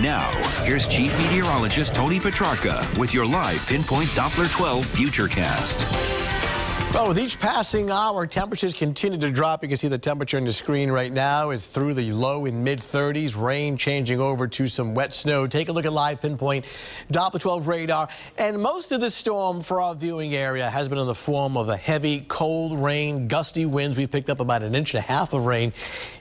Now, here's Chief Meteorologist Tony Petrarca with your live Pinpoint Doppler 12 Futurecast. Well, with each passing hour, temperatures continue to drop. You can see the temperature on the screen right now is through the low in mid-30s. Rain changing over to some wet snow. Take a look at live Pinpoint Doppler 12 radar. And most of this storm for our viewing area has been in the form of a heavy, cold rain, gusty winds. We picked up about 1.5 inches of rain,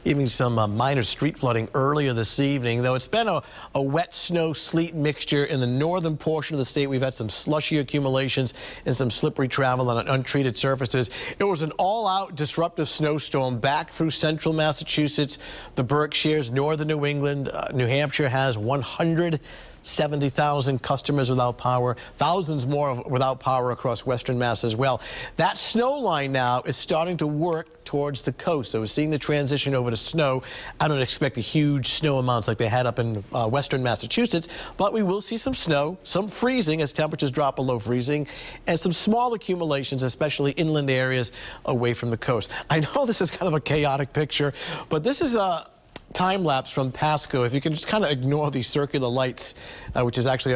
even some minor street flooding earlier this evening. Though it's been a wet snow sleet mixture in the northern portion of the state. We've had some slushy accumulations and some slippery travel on untreated surfaces. It was an all-out disruptive snowstorm back through central Massachusetts, the Berkshires, northern New England. New Hampshire has 170,000 customers without power, thousands more without power across western Mass as well. That snow line now is starting to work towards the coast. So we're seeing the transition over to snow. I don't expect a huge snow amounts like they had up in western Massachusetts, but we will see some snow, some freezing as temperatures drop below freezing, and some small accumulations, especially inland areas away from the coast. I know this is kind of a chaotic picture, but this is a time lapse from Pasco. If you can just kind of ignore these circular lights, which is actually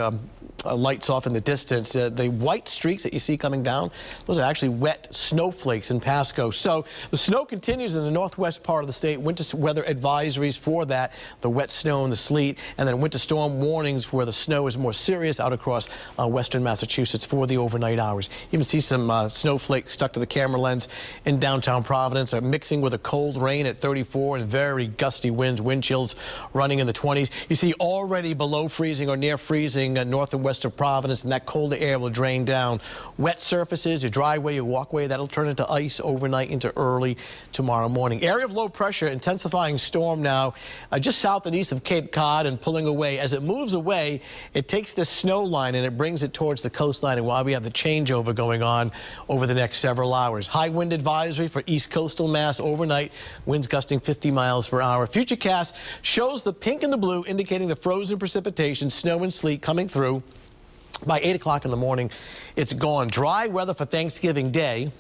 lights off in the distance. The white streaks that you see coming down, those are actually wet snowflakes in Pasco. So the snow continues in the northwest part of the state. Winter weather advisories for that, the wet snow and the sleet, and then winter storm warnings where the snow is more serious out across western Massachusetts for the overnight hours. You can see some snowflakes stuck to the camera lens in downtown Providence, mixing with a cold rain at 34 and very gusty winds, wind chills running in the 20s. You see already below freezing or near freezing north and west of Providence, and that colder air will drain down wet surfaces, your driveway, your walkway. That'll turn into ice overnight into early tomorrow morning. Area of low pressure, intensifying storm now just south and east of Cape Cod and pulling away. As it moves away, it takes this snow line and it brings it towards the coastline, and while we have the changeover going on over the next several hours. High wind advisory for east coastal Mass overnight, winds gusting 50 miles per hour. Futurecast shows the pink and the blue indicating the frozen precipitation, snow and sleet coming through. By 8 o'clock in the morning, it's gone. Dry weather for Thanksgiving Day.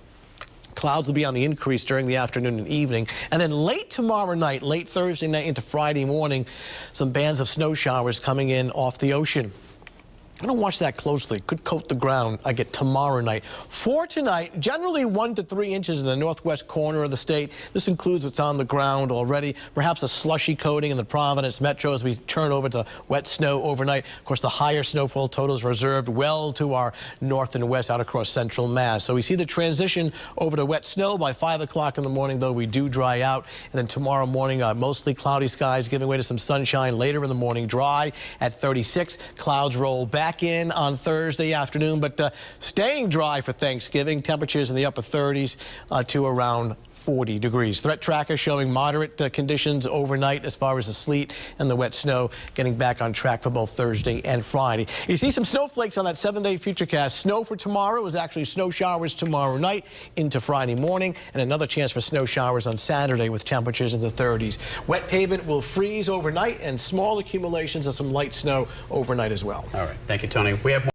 Clouds will be on the increase during the afternoon and evening. And then late tomorrow night, late Thursday night into Friday morning, some bands of snow showers coming in off the ocean. I'm going to watch that closely. Could coat the ground I get tomorrow night. For tonight, generally 1 to 3 inches in the northwest corner of the state. This includes what's on the ground already. Perhaps a slushy coating in the Providence metro as we turn over to wet snow overnight. Of course, the higher snowfall totals reserved well to our north and west out across central Mass. So we see the transition over to wet snow by 5 o'clock in the morning, though we do dry out. And then tomorrow morning, mostly cloudy skies giving way to some sunshine later in the morning. Dry at 36. Clouds roll back in on Thursday afternoon, but staying dry for Thanksgiving. Temperatures in the upper 30s to around 40 degrees. Threat tracker showing moderate conditions overnight as far as the sleet and the wet snow, getting back on track for both Thursday and Friday. You see some snowflakes on that 7-day Futurecast. Snow for tomorrow is actually snow showers tomorrow night into Friday morning, and another chance for snow showers on Saturday with temperatures in the 30s. Wet pavement will freeze overnight and small accumulations of some light snow overnight as well. All right. Thank you, Tony. We have more